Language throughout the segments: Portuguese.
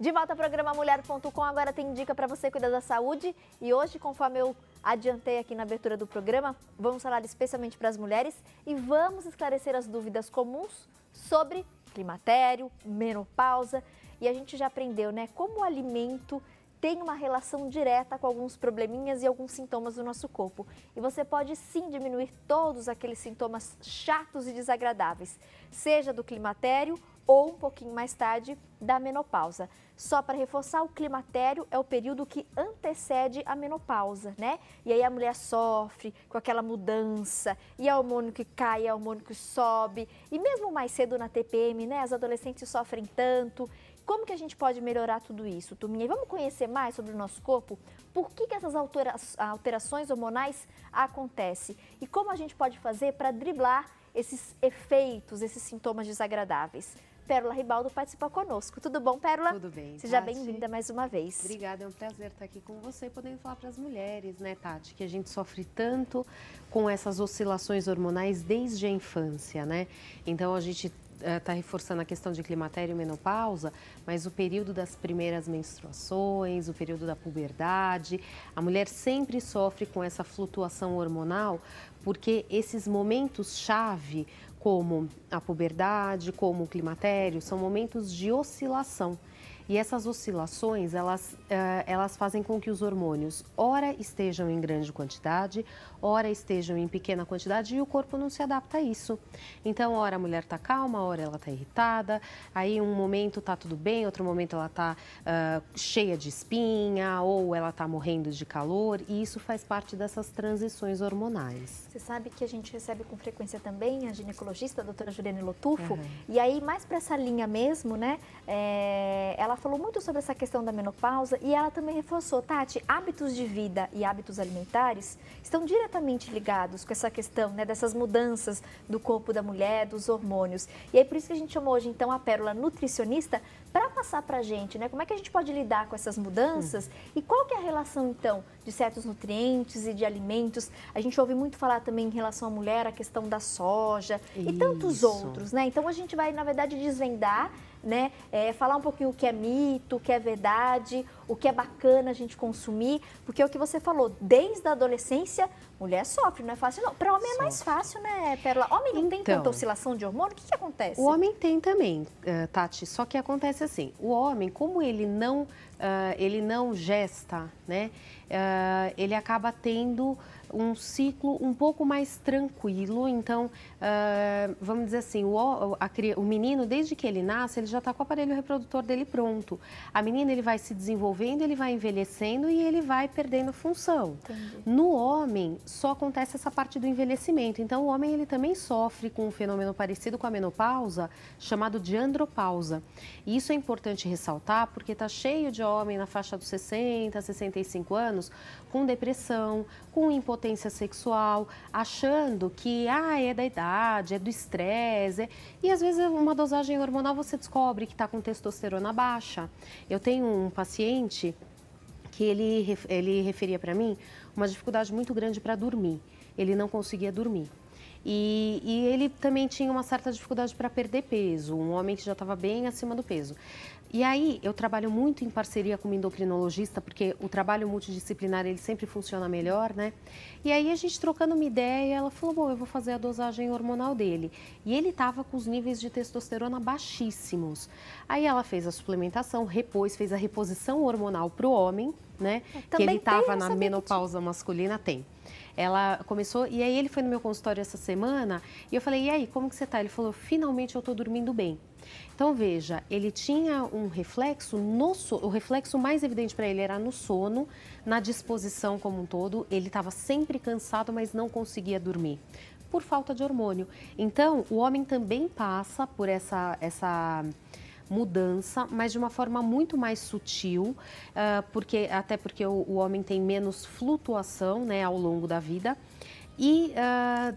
De volta ao programa Mulher.com, agora tem dica para você cuidar da saúde. E hoje, conforme eu adiantei aqui na abertura do programa, vamos falar especialmente para as mulheres e vamos esclarecer as dúvidas comuns sobre climatério, menopausa. E a gente já aprendeu, né, como o alimento tem uma relação direta com alguns probleminhas e alguns sintomas do nosso corpo. E você pode sim diminuir todos aqueles sintomas chatos e desagradáveis, seja do climatério ou um pouquinho mais tarde da menopausa. Só para reforçar, o climatério é o período que antecede a menopausa, né? E aí a mulher sofre com aquela mudança, e é hormônio que cai, é hormônio que sobe. E mesmo mais cedo na TPM, né? As adolescentes sofrem tanto. Como que a gente pode melhorar tudo isso, turminha? E vamos conhecer mais sobre o nosso corpo? Por que essas alterações hormonais acontecem? E como a gente pode fazer para driblar esses efeitos, esses sintomas desagradáveis? Pérola Ribaldo participa conosco. Tudo bom, Pérola? Tudo bem, Seja Tati. bem-vinda mais uma vez. Obrigada, é um prazer estar aqui com você, podendo falar para as mulheres, né, Tati? Que a gente sofre tanto com essas oscilações hormonais desde a infância, né? Então, a gente está reforçando a questão de climatério e menopausa, mas o período das primeiras menstruações, o período da puberdade, a mulher sempre sofre com essa flutuação hormonal, porque esses momentos-chave, como a puberdade, como o climatério, são momentos de oscilação. E essas oscilações, elas fazem com que os hormônios, ora estejam em grande quantidade, ora estejam em pequena quantidade e o corpo não se adapta a isso. Então, ora a mulher está calma, ora ela está irritada, aí um momento está tudo bem, outro momento ela está cheia de espinha ou ela está morrendo de calor, e isso faz parte dessas transições hormonais. Você sabe que a gente recebe com frequência também a ginecologista, a doutora Juliane Lotufo, e aí mais para essa linha mesmo, né, ela falou muito sobre essa questão da menopausa e ela também reforçou, Tati, hábitos de vida e hábitos alimentares estão diretamente ligados com essa questão, né, dessas mudanças do corpo da mulher, dos hormônios. E aí por isso que a gente chamou hoje então a Pérola nutricionista para passar para a gente, né, como é que a gente pode lidar com essas mudanças e qual que é a relação então de certos nutrientes e de alimentos. A gente ouve muito falar também em relação à mulher, a questão da soja e tantos outros, né? Então a gente vai, na verdade, desvendar, né? Falar um pouquinho o que é mito, o que é verdade, o que é bacana a gente consumir, porque é o que você falou, desde a adolescência, mulher sofre, não é fácil não. Para homem é mais fácil, né, Pérola? Homem não tem tanta oscilação de hormônio, o que acontece? O homem tem também, Tati, só que acontece assim, o homem, como ele não gesta, né, ele acaba tendo um ciclo um pouco mais tranquilo. Então, vamos dizer assim, o menino, desde que ele nasce, ele já está com o aparelho reprodutor dele pronto. A menina, ele vai se desenvolvendo, ele vai envelhecendo e ele vai perdendo função. Entendi. No homem, só acontece essa parte do envelhecimento. Então, o homem, ele também sofre com um fenômeno parecido com a menopausa, chamado de andropausa. E isso é importante ressaltar, porque está cheio de homem na faixa dos 60, 65 anos, com depressão, com impotência sexual, achando que é da idade, é do estresse. E às vezes uma dosagem hormonal você descobre que está com testosterona baixa. Eu tenho um paciente que ele referia para mim uma dificuldade muito grande para dormir. Ele não conseguia dormir. E ele também tinha uma certa dificuldade para perder peso, um homem que já estava bem acima do peso. E aí, eu trabalho muito em parceria com uma endocrinologista, porque o trabalho multidisciplinar, ele sempre funciona melhor, né? E aí, a gente trocando uma ideia, ela falou, bom, eu vou fazer a dosagem hormonal dele. E ele estava com os níveis de testosterona baixíssimos. Aí, ela fez a suplementação, fez a reposição hormonal para o homem, né? Que ele estava na menopausa masculina, tem. Ela começou, e aí ele foi no meu consultório essa semana, e eu falei, e aí, como que você tá? Ele falou, finalmente eu estou dormindo bem. Então, veja, ele tinha um reflexo, o reflexo mais evidente para ele era no sono, na disposição como um todo, ele estava sempre cansado, mas não conseguia dormir, por falta de hormônio. Então, o homem também passa por essa mudança, mas de uma forma muito mais sutil, até porque o homem tem menos flutuação, né, ao longo da vida. E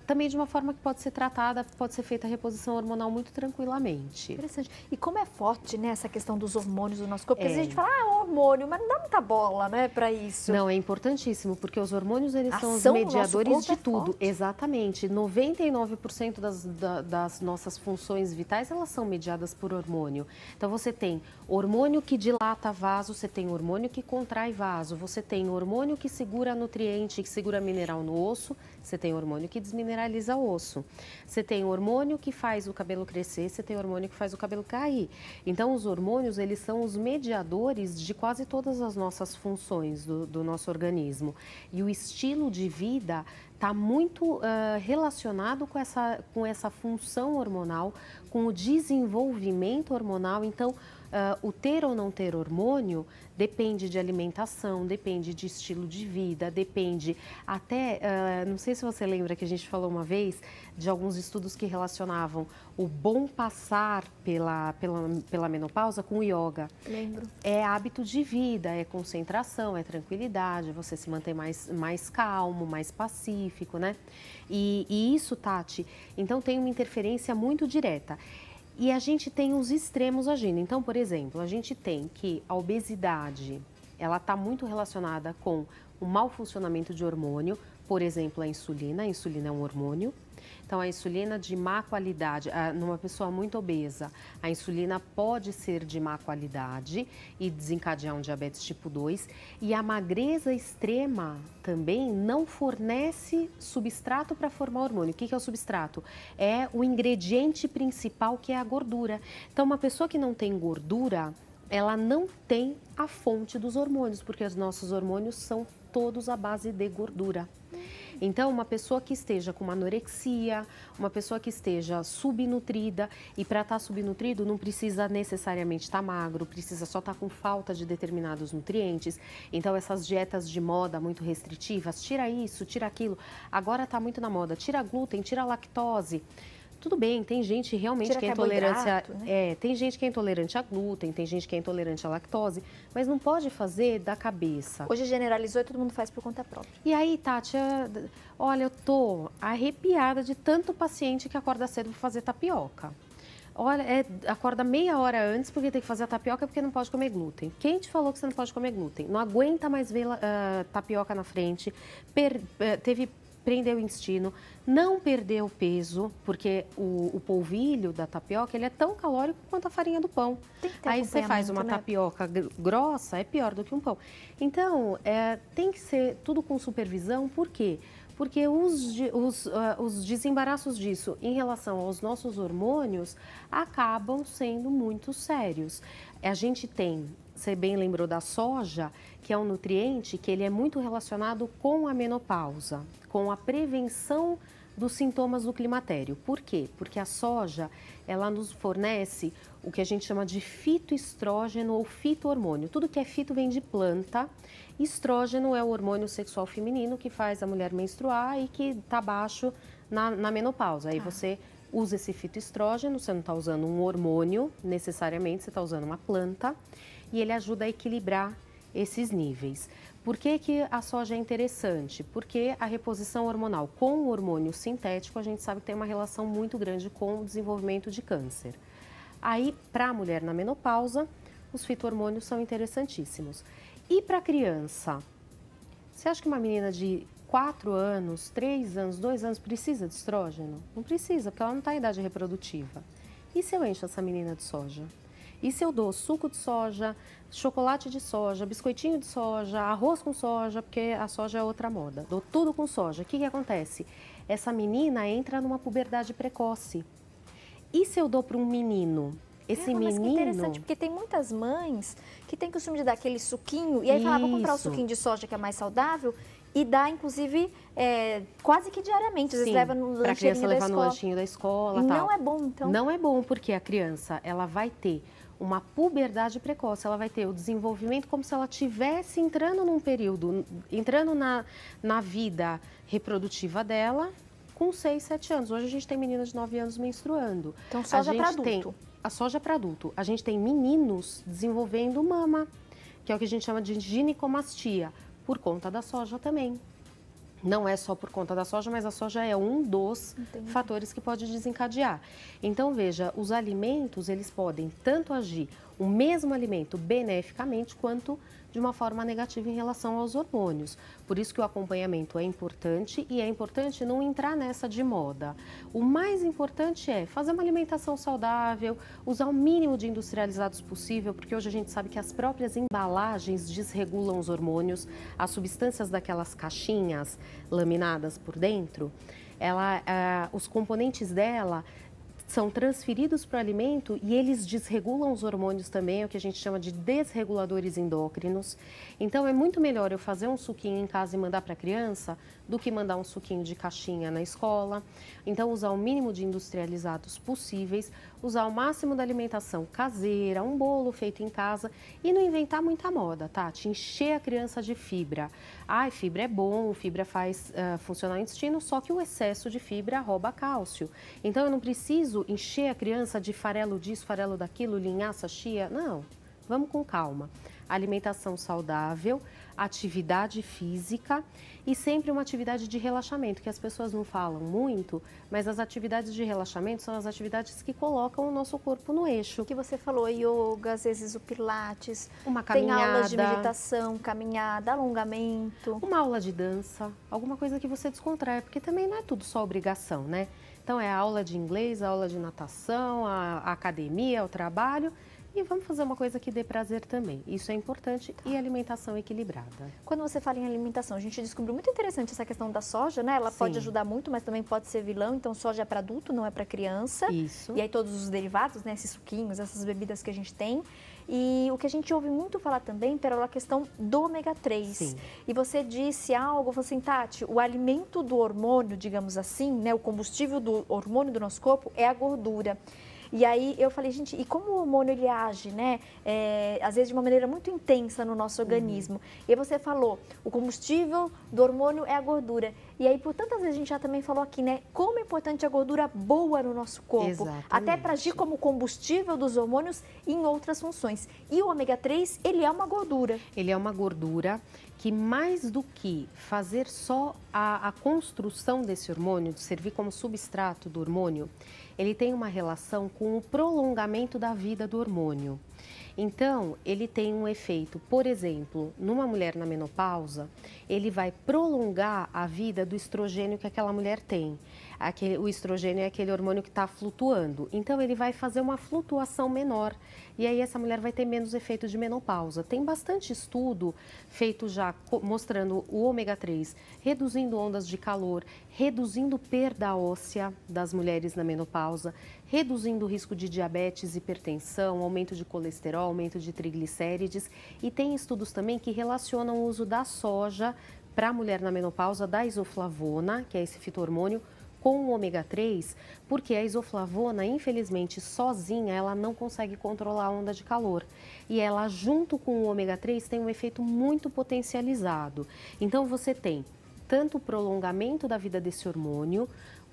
também de uma forma que pode ser tratada, pode ser feita a reposição hormonal muito tranquilamente. Interessante. E como é forte, né, essa questão dos hormônios do nosso corpo? Porque a gente fala, hormônio, mas não dá muita bola, né, para isso. Não, é importantíssimo, porque os hormônios, eles são os ação mediadores de tudo. Forte. Exatamente. 99% das nossas funções vitais, elas são mediadas por hormônio. Então, você tem hormônio que dilata vaso, você tem hormônio que contrai vaso, você tem hormônio que segura nutriente, que segura mineral no osso, você tem hormônio que desmineraliza o osso. Você tem hormônio que faz o cabelo crescer, você tem hormônio que faz o cabelo cair. Então, os hormônios, eles são os mediadores de quase todas as nossas funções do nosso organismo. E o estilo de vida está muito relacionado com essa função hormonal, com o desenvolvimento hormonal. Então, o ter ou não ter hormônio depende de alimentação, depende de estilo de vida, depende até, não sei se você lembra que a gente falou uma vez de alguns estudos que relacionavam o bom passar pela menopausa com o yoga. Lembro. É hábito de vida, é concentração, é tranquilidade, você se mantém mais calmo, mais pacífico, né? E isso, Tati, então tem uma interferência muito direta. E a gente tem os extremos agindo. Então, por exemplo, a gente tem que a obesidade, ela está muito relacionada com o mau funcionamento de hormônio, por exemplo, a insulina é um hormônio. Então, a insulina de má qualidade, numa pessoa muito obesa, a insulina pode ser de má qualidade e desencadear um diabetes tipo 2. E a magreza extrema também não fornece substrato para formar hormônio. O que é o substrato? É o ingrediente principal, que é a gordura. Então, uma pessoa que não tem gordura, ela não tem a fonte dos hormônios, porque os nossos hormônios são todos à base de gordura. Então, uma pessoa que esteja com uma anorexia, uma pessoa que esteja subnutrida, e para estar subnutrido não precisa necessariamente estar magro, precisa só estar com falta de determinados nutrientes. Então, essas dietas de moda muito restritivas, tira isso, tira aquilo, agora está muito na moda, tira glúten, tira lactose. Tudo bem, tem gente realmente que é intolerante, né? Tem gente que é intolerante a glúten, tem gente que é intolerante à lactose, mas não pode fazer da cabeça. Hoje generalizou e todo mundo faz por conta própria. E aí, Tati, olha, eu tô arrepiada de tanto paciente que acorda cedo para fazer tapioca. Olha, acorda meia hora antes porque tem que fazer a tapioca porque não pode comer glúten. Quem te falou que você não pode comer glúten? Não aguenta mais ver tapioca na frente, prendeu o intestino, não perdeu peso, porque o polvilho da tapioca, ele é tão calórico quanto a farinha do pão. Aí você faz uma tapioca grossa, é pior do que um pão. Então, tem que ser tudo com supervisão, por quê? Porque os desembaraços disso em relação aos nossos hormônios acabam sendo muito sérios. A gente tem, você bem lembrou da soja, que é um nutriente que ele é muito relacionado com a menopausa, com a prevenção dos sintomas do climatério. Por quê? Porque a soja, ela nos fornece o que a gente chama de fitoestrógeno ou fito-hormônio. Tudo que é fito vem de planta. Estrógeno é o hormônio sexual feminino que faz a mulher menstruar e que está baixo na menopausa. Aí você usa esse fitoestrógeno, você não está usando um hormônio necessariamente, você está usando uma planta e ele ajuda a equilibrar esses níveis. Por que a soja é interessante? Porque a reposição hormonal com o hormônio sintético, a gente sabe que tem uma relação muito grande com o desenvolvimento de câncer. Aí, para a mulher na menopausa, os fito-hormônios são interessantíssimos. E para a criança? Você acha que uma menina de 4 anos, 3 anos, 2 anos precisa de estrógeno? Não precisa, porque ela não está em idade reprodutiva. E se eu encho essa menina de soja? E se eu dou suco de soja, chocolate de soja, biscoitinho de soja, arroz com soja, porque a soja é outra moda. Dou tudo com soja. O que acontece? Essa menina entra numa puberdade precoce. E se eu dou para um menino? Esse menino... Mas que interessante, porque tem muitas mães que têm costume de dar aquele suquinho, e aí fala, vou comprar o suquinho de soja que é mais saudável, e dá, inclusive, quase que diariamente. Às vezes leva no lanchinho da escola. Para a criança levar no lanchinho da escola. E não é bom, então? Não é bom, porque a criança, ela vai ter uma puberdade precoce, ela vai ter o desenvolvimento como se ela estivesse entrando num período, entrando na vida reprodutiva dela com 6, 7 anos. Hoje a gente tem menina de 9 anos menstruando. Então, soja para adulto. A soja para adulto. A gente tem meninos desenvolvendo mama, que é o que a gente chama de ginecomastia, por conta da soja também. Não é só por conta da soja, mas a soja é um dos fatores que pode desencadear. Então, veja, os alimentos, eles podem tanto agir, o mesmo alimento, beneficamente, quanto de uma forma negativa em relação aos hormônios. Por isso que o acompanhamento é importante e é importante não entrar nessa de moda. O mais importante é fazer uma alimentação saudável, usar o mínimo de industrializados possível, porque hoje a gente sabe que as próprias embalagens desregulam os hormônios, as substâncias daquelas caixinhas laminadas por dentro, os componentes dela são transferidos para o alimento e eles desregulam os hormônios também, é o que a gente chama de desreguladores endócrinos. Então, é muito melhor eu fazer um suquinho em casa e mandar para a criança do que mandar um suquinho de caixinha na escola. Então, usar o mínimo de industrializados possíveis, usar o máximo da alimentação caseira, um bolo feito em casa e não inventar muita moda, tá? Encher a criança de fibra. Ai, fibra é bom, fibra faz funcionar o intestino, só que o excesso de fibra rouba cálcio. Então, eu não preciso encher a criança de farelo disso, farelo daquilo, linhaça, chia. Não, vamos com calma. Alimentação saudável, atividade física e sempre uma atividade de relaxamento, que as pessoas não falam muito, mas as atividades de relaxamento são as atividades que colocam o nosso corpo no eixo. O que você falou, yoga, às vezes o pilates, uma caminhada, tem aulas de meditação, caminhada, alongamento. Uma aula de dança, alguma coisa que você descontrai, porque também não é tudo só obrigação, né? Então é a aula de inglês, a aula de natação, a academia, o trabalho. E vamos fazer uma coisa que dê prazer também. Isso é importante. E alimentação equilibrada. Quando você fala em alimentação, a gente descobriu muito interessante essa questão da soja, né? Ela pode ajudar muito, mas também pode ser vilão. Então, soja é para adulto, não é para criança. Isso. E aí todos os derivados, né? Esses suquinhos, essas bebidas que a gente tem. E o que a gente ouve muito falar também, pela questão do ômega 3. Sim. E você disse algo, falou assim, Tati, o alimento do hormônio, digamos assim, né? O combustível do hormônio do nosso corpo é a gordura. E aí eu falei, gente, e como o hormônio ele age, né? Às vezes de uma maneira muito intensa no nosso organismo. E aí você falou, o combustível do hormônio é a gordura. E aí por tantas vezes a gente já também falou aqui, né? Como é importante a gordura boa no nosso corpo. Exatamente. Até para agir como combustível dos hormônios e em outras funções. E o ômega 3, ele é uma gordura. Ele é uma gordura que mais do que fazer só a construção desse hormônio, de servir como substrato do hormônio, ele tem uma relação com o prolongamento da vida do hormônio. Então, ele tem um efeito, por exemplo, numa mulher na menopausa, ele vai prolongar a vida do estrogênio que aquela mulher tem. O estrogênio é aquele hormônio que está flutuando. Então, ele vai fazer uma flutuação menor. E aí, essa mulher vai ter menos efeitos de menopausa. Tem bastante estudo feito já mostrando o ômega 3 reduzindo ondas de calor, reduzindo perda óssea das mulheres na menopausa, reduzindo o risco de diabetes, hipertensão, aumento de colesterol, aumento de triglicérides. E tem estudos também que relacionam o uso da soja para a mulher na menopausa, da isoflavona, que é esse fito-hormônio, com o ômega 3, porque a isoflavona, infelizmente, sozinha, ela não consegue controlar a onda de calor. E ela, junto com o ômega 3, tem um efeito muito potencializado. Então, você tem tanto o prolongamento da vida desse hormônio,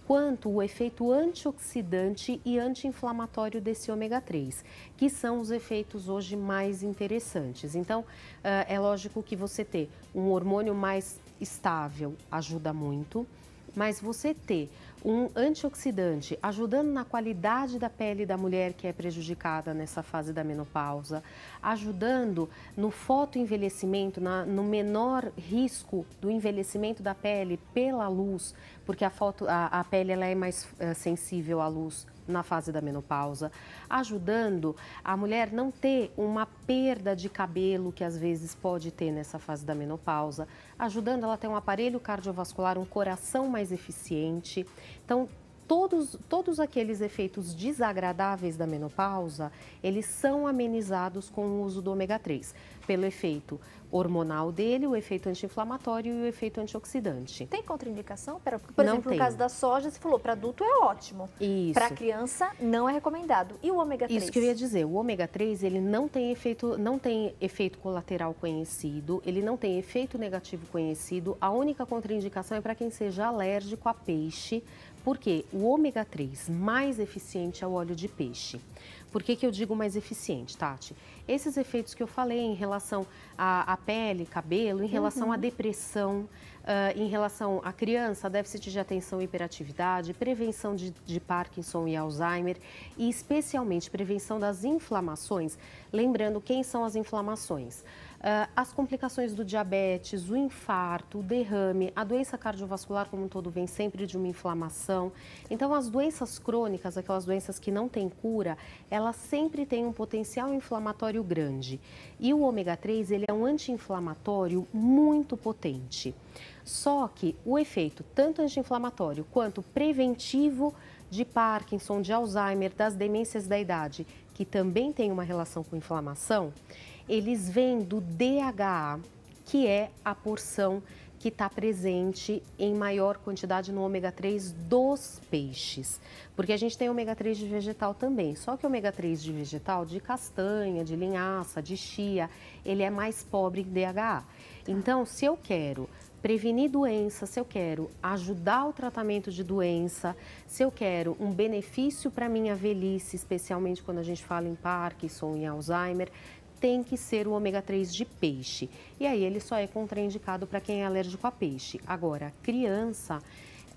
quanto o efeito antioxidante e anti-inflamatório desse ômega 3, que são os efeitos hoje mais interessantes. Então, é lógico que você ter um hormônio mais estável ajuda muito, mas você ter um antioxidante ajudando na qualidade da pele da mulher que é prejudicada nessa fase da menopausa, ajudando no fotoenvelhecimento, no menor risco do envelhecimento da pele pela luz, porque a pele ela é mais sensível à luz na fase da menopausa, ajudando a mulher não ter uma perda de cabelo que às vezes pode ter nessa fase da menopausa, ajudando ela a ter um aparelho cardiovascular, um coração mais eficiente. Então, todos aqueles efeitos desagradáveis da menopausa, eles são amenizados com o uso do ômega 3, pelo efeito hormonal dele, o efeito anti-inflamatório e o efeito antioxidante. Tem contraindicação? Por exemplo, no caso da soja, você falou, para adulto é ótimo. Isso. Para criança não é recomendado. E o ômega 3? Isso que eu ia dizer, o ômega 3, ele não tem efeito colateral conhecido, ele não tem efeito negativo conhecido. A única contraindicação é para quem seja alérgico a peixe, porque o ômega 3 mais eficiente é o óleo de peixe. Por que eu digo mais eficiente, Tati? esses efeitos que eu falei em relação à pele, cabelo, em relação à depressão, em relação à criança, déficit de atenção e hiperatividade, prevenção de Parkinson e Alzheimer e especialmente prevenção das inflamações. Lembrando quem são as inflamações. As complicações do diabetes, o infarto, o derrame, a doença cardiovascular como um todo vem sempre de uma inflamação. Então, as doenças crônicas, aquelas doenças que não têm cura, elas sempre têm um potencial inflamatório grande. E o ômega 3, ele é um anti-inflamatório muito potente. Só que o efeito tanto anti-inflamatório quanto preventivo de Parkinson, de Alzheimer, das demências da idade, que também tem uma relação com inflamação, eles vêm do DHA, que é a porção que está presente em maior quantidade no ômega 3 dos peixes. Porque a gente tem ômega 3 de vegetal também, só que o ômega 3 de vegetal, de castanha, de linhaça, de chia, ele é mais pobre em DHA. Então, se eu quero prevenir doença, se eu quero ajudar o tratamento de doença, se eu quero um benefício para minha velhice, especialmente quando a gente fala em Parkinson e Alzheimer, tem que ser o ômega 3 de peixe. E aí ele só é contraindicado para quem é alérgico a peixe. Agora, criança,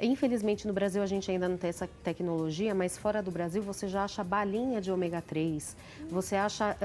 infelizmente no Brasil a gente ainda não tem essa tecnologia, mas fora do Brasil você já acha balinha de ômega 3, você acha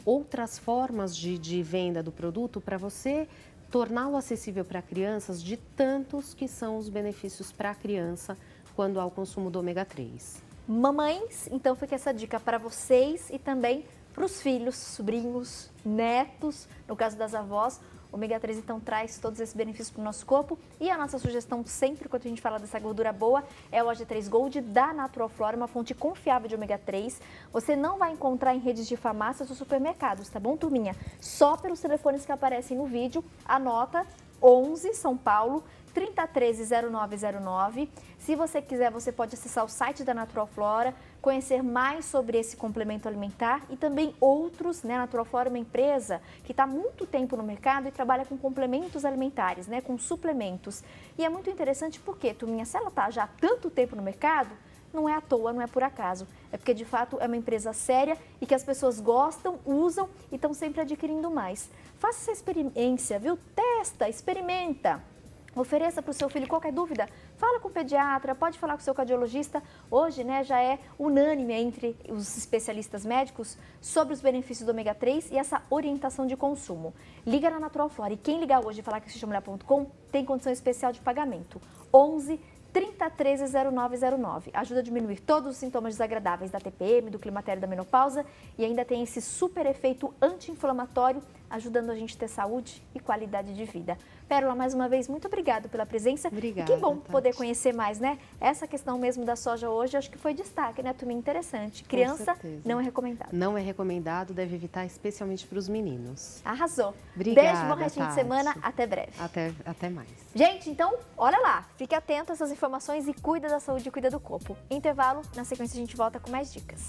outras formas de venda do produto para você torná-lo acessível para crianças, de tantos que são os benefícios para a criança quando há o consumo do ômega 3. Mamães, então fica essa dica para vocês e também para os filhos, sobrinhos, netos, no caso das avós. O ômega 3 então traz todos esses benefícios para o nosso corpo. E a nossa sugestão sempre, quando a gente fala dessa gordura boa, é o AG3 Gold da Natural Flora, uma fonte confiável de ômega 3. Você não vai encontrar em redes de farmácias ou supermercados, tá bom, turminha? Só pelos telefones que aparecem no vídeo. Anota: 11 São Paulo 3013-0909. Se você quiser, você pode acessar o site da Natural Flora, conhecer mais sobre esse complemento alimentar e também outros, né? A Natural Flora é uma empresa que está há muito tempo no mercado e trabalha com complementos alimentares, né? Com suplementos. E é muito interessante porque, turminha, se ela está já há tanto tempo no mercado, não é à toa, não é por acaso. É porque, de fato, é uma empresa séria e que as pessoas gostam, usam e estão sempre adquirindo mais. Faça essa experiência, viu? Testa, experimenta. Ofereça para o seu filho qualquer dúvida, fala com o pediatra, pode falar com o seu cardiologista. Hoje, né, já é unânime entre os especialistas médicos sobre os benefícios do ômega 3 e essa orientação de consumo. Liga na Natural Flora e quem ligar hoje e falar que assiste mulher.com tem condição especial de pagamento. 11 3013-0909. Ajuda a diminuir todos os sintomas desagradáveis da TPM, do climatério, da menopausa e ainda tem esse super efeito anti-inflamatório, ajudando a gente a ter saúde e qualidade de vida. Pérola, mais uma vez, muito obrigada pela presença. Obrigada, e que bom Tati. poder conhecer mais, né? Essa questão mesmo da soja hoje, acho que foi destaque, né, turma? Interessante. Criança não é recomendado. Não é recomendado, deve evitar especialmente para os meninos. Arrasou. Obrigada, Beijo, bom restinho de semana. Até breve. Até mais. Gente, então, olha lá. Fique atento a essas informações e cuida da saúde e cuida do corpo. Intervalo, na sequência a gente volta com mais dicas.